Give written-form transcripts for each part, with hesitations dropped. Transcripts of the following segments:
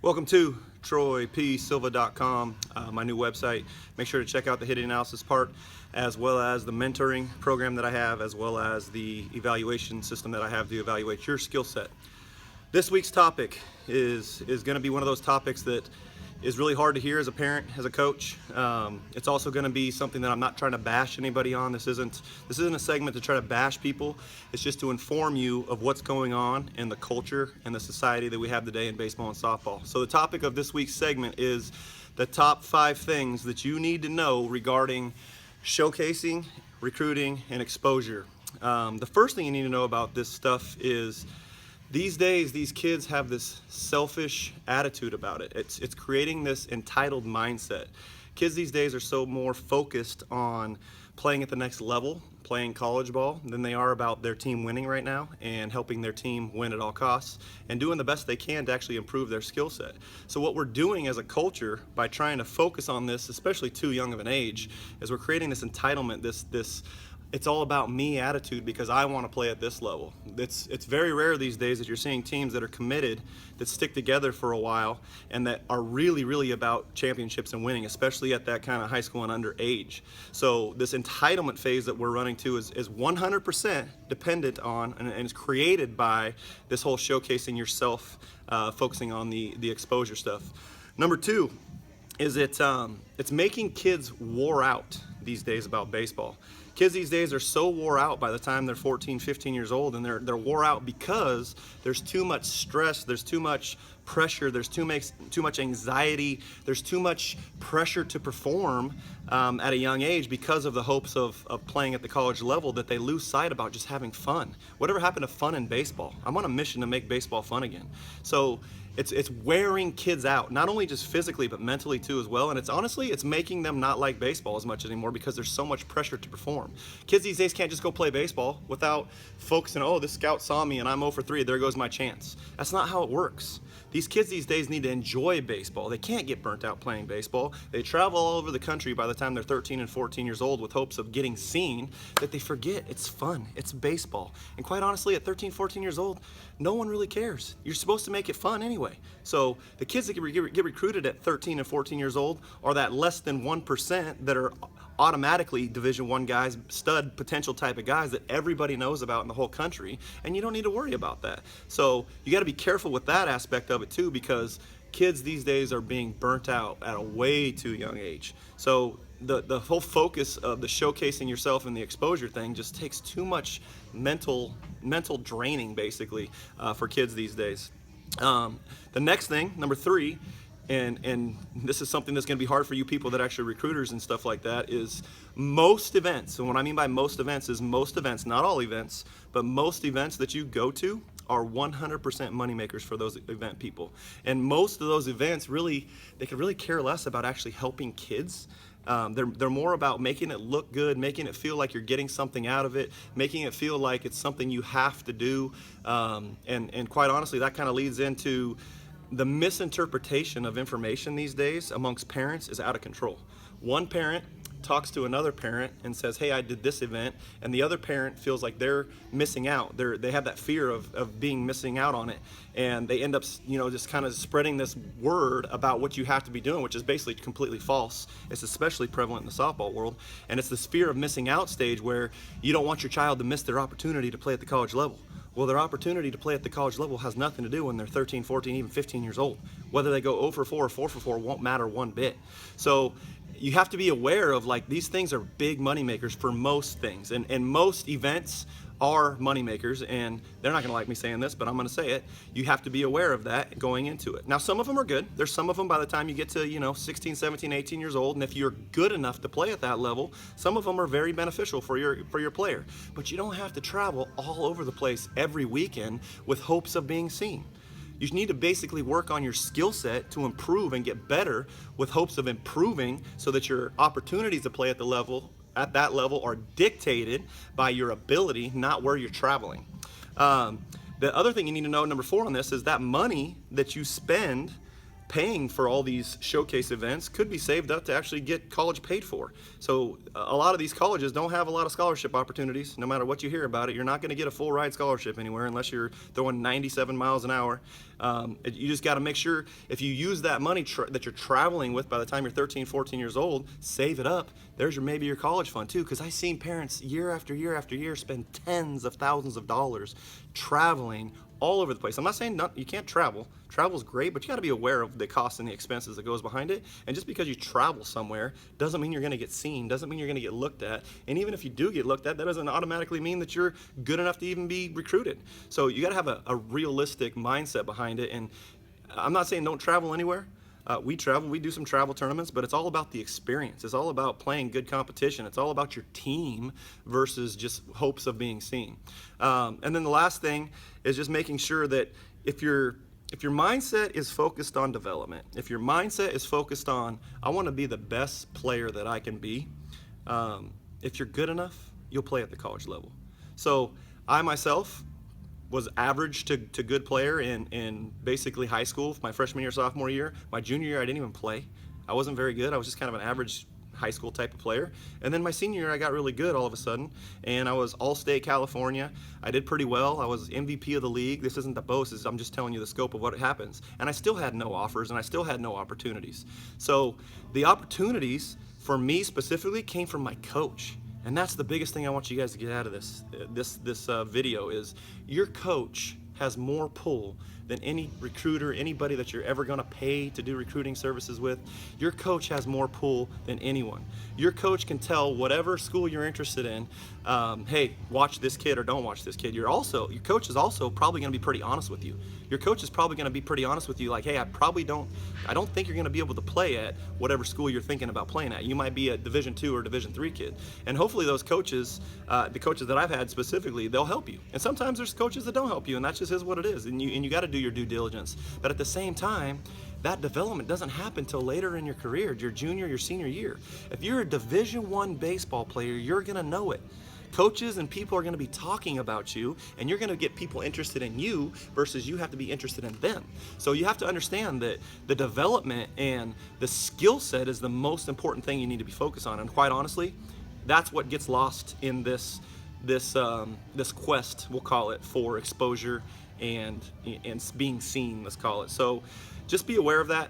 Welcome to TroyPSilva.com, my new website. Make sure to check out the hitting analysis part, as well as the mentoring program that I have, as well as the evaluation system that I have to evaluate your skill set. This week's topic is going to be one of those topics that is really hard to hear as a parent, as a coach. It's also going to be something that I'm not trying to bash anybody on. This isn't a segment to try to bash people. It's just to inform you of what's going on in the culture and the society that we have today in baseball and softball. So the topic of this week's segment is the top 5 things that you need to know regarding showcasing, recruiting, and exposure. The first thing you need to know about this stuff is these days, these kids have this selfish attitude about it. It's creating this entitled mindset. Kids these days are so more focused on playing at the next level, playing college ball, than they are about their team winning right now and helping their team win at all costs and doing the best they can to actually improve their skill set. So what we're doing as a culture by trying to focus on this, especially too young of an age, is we're creating this entitlement, this it's all about me attitude because I want to play at this level. It's very rare these days that you're seeing teams that are committed, that stick together for a while, and that are really, really about championships and winning, especially at that kind of high school and under age. So this entitlement phase that we're running to is 100% dependent on and is created by this whole showcasing yourself, focusing on the exposure stuff. Number 2 is it's making kids wore out these days about baseball. Kids these days are so wore out by the time they're 14, 15 years old, and they're wore out because there's too much stress, there's too much pressure, there's too much anxiety, there's too much pressure to perform at a young age because of the hopes of playing at the college level, that they lose sight about just having fun. Whatever happened to fun in baseball? I'm on a mission to make baseball fun again. So it's wearing kids out, not only just physically but mentally too as well, and it's making them not like baseball as much anymore because there's so much pressure to perform. Kids these days can't just go play baseball without focusing, oh, this scout saw me and I'm 0 for 3, there goes my chance. That's not how it works. These kids these days need to enjoy baseball. They can't get burnt out playing baseball. They travel all over the country by the time they're 13 and 14 years old with hopes of getting seen, that they forget it's fun, it's baseball. And quite honestly, at 13, 14 years old, no one really cares. You're supposed to make it fun anyway. So the kids that get recruited at 13 and 14 years old are that less than 1% that are automatically Division I guys, stud potential type of guys that everybody knows about in the whole country, and you don't need to worry about that. So you got to be careful with that aspect of it too, because kids these days are being burnt out at a way too young age. So the whole focus of the showcasing yourself and the exposure thing just takes too much mental draining basically for kids these days. The next thing, number 3, and this is something that's going to be hard for you people that are actually recruiters and stuff like that, is most events. And what I mean by most events is most events, not all events, but most events that you go to are 100% money makers for those event people. And most of those events they could really care less about actually helping kids. They're more about making it look good, making it feel like you're getting something out of it, making it feel like it's something you have to do. And quite honestly, that kind of leads into the misinterpretation of information these days amongst parents is out of control. One parent talks to another parent and says, hey, I did this event, and the other parent feels like they're missing out. They have that fear of being missing out on it, and they end up just kind of spreading this word about what you have to be doing, which is basically completely false. It's especially prevalent in the softball world, and it's this fear of missing out stage where you don't want your child to miss their opportunity to play at the college level. Well, their opportunity to play at the college level has nothing to do when they're 13, 14, even 15 years old. Whether they go 0 for 4 or 4 for 4 won't matter one bit. So you have to be aware of, like, these things are big money makers for most things, and most events are money makers, and they're not going to like me saying this, but I'm going to say it. You have to be aware of that going into it. Now, some of them are good. There's some of them by the time you get to 16, 17, 18 years old, and if you're good enough to play at that level, some of them are very beneficial for your player. But you don't have to travel all over the place every weekend with hopes of being seen. You need to basically work on your skill set to improve and get better with hopes of improving, so that your opportunities to play at that level are dictated by your ability, not where you're traveling. The other thing you need to know, number 4 on this, is that money that you spend paying for all these showcase events could be saved up to actually get college paid for. So a lot of these colleges don't have a lot of scholarship opportunities. No matter what you hear about it, you're not going to get a full ride scholarship anywhere unless you're throwing 97 miles an hour. You just got to make sure if you use that money that you're traveling with by the time you're 13, 14 years old, save it up. There's maybe your college fund too, because I've seen parents year after year after year spend tens of thousands of dollars traveling all over the place. I'm not saying you can't travel. Travel's great, but you got to be aware of the costs and the expenses that goes behind it. And just because you travel somewhere doesn't mean you're going to get seen, doesn't mean you're going to get looked at. And even if you do get looked at, that doesn't automatically mean that you're good enough to even be recruited. So you got to have a realistic mindset behind it. And I'm not saying don't travel anywhere. We travel, we do some travel tournaments, but it's all about the experience. It's all about playing good competition. It's all about your team versus just hopes of being seen. And then the last thing is just making sure that if your mindset is focused on development, if your mindset is focused on, I want to be the best player that I can be, if you're good enough, you'll play at the college level. So I myself was average to good player in basically high school, my freshman year, sophomore year. My junior year, I didn't even play. I wasn't very good. I was just kind of an average high school type of player. And then my senior year, I got really good all of a sudden, and I was All-State California. I did pretty well. I was MVP of the league. This isn't the boast. I'm just telling you the scope of what happens. And I still had no offers, and I still had no opportunities. So the opportunities for me specifically came from my coach. And that's the biggest thing I want you guys to get out of this video is your coach has more pull than any recruiter, anybody that you're ever going to pay to do recruiting services with. Your coach has more pull than anyone. Your coach can tell whatever school you're interested in, hey, watch this kid or don't watch this kid. Your coach is also probably going to be pretty honest with you. Your coach is probably going to be pretty honest with you, like, hey, I don't think you're going to be able to play at whatever school you're thinking about playing at. You might be a Division II or Division III kid. And hopefully those coaches, the coaches that I've had specifically, they'll help you. And sometimes there's coaches that don't help you, and that just is what it is. And you got to do your due diligence. But at the same time, that development doesn't happen till later in your career, your junior, your senior year. If you're a Division I baseball player, you're going to know it. Coaches and people are going to be talking about you, and you're going to get people interested in you versus you have to be interested in them. So you have to understand that the development and the skill set is the most important thing you need to be focused on. And quite honestly, that's what gets lost in this quest, we'll call it, for exposure and being seen, let's call it. So just be aware of that.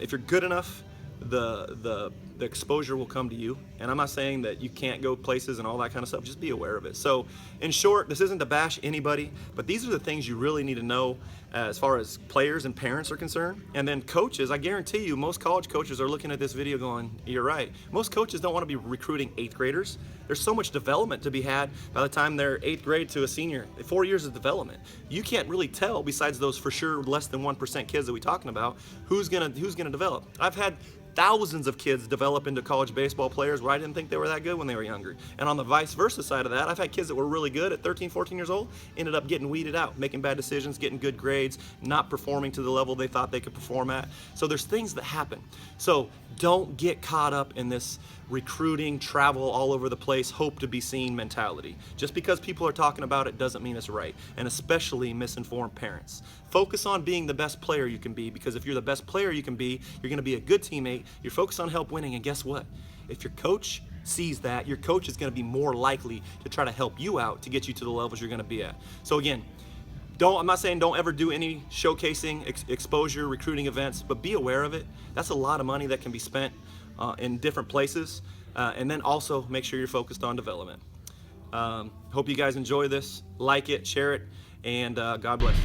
If you're good enough, the exposure will come to you. And I'm not saying that you can't go places and all that kind of stuff. Just be aware of it. So in short, this isn't to bash anybody, but these are the things you really need to know as far as players and parents are concerned. And then coaches, I guarantee you, most college coaches are looking at this video going, you're right. Most coaches don't want to be recruiting 8th graders. There's so much development to be had by the time they're 8th grade to a senior. 4 years of development. You can't really tell, besides those for sure less than 1% kids that we're talking about, who's gonna develop. I've had thousands of kids develop into college baseball players where I didn't think they were that good when they were younger. And on the vice versa side of that, I've had kids that were really good at 13, 14 years old, ended up getting weeded out, making bad decisions, getting good grades, not performing to the level they thought they could perform at. So there's things that happen. So don't get caught up in this recruiting, travel all over the place, hope to be seen mentality. Just because people are talking about it doesn't mean it's right, and especially misinformed parents. Focus on being the best player you can be, because if you're the best player you can be, you're going to be a good teammate, you're focused on help winning, and guess what? If your coach sees that, your coach is going to be more likely to try to help you out to get you to the levels you're going to be at. So again, I'm not saying don't ever do any showcasing, exposure, recruiting events, but be aware of it. That's a lot of money that can be spent in different places. And then also make sure you're focused on development. Hope you guys enjoy this. Like it, share it, and God bless.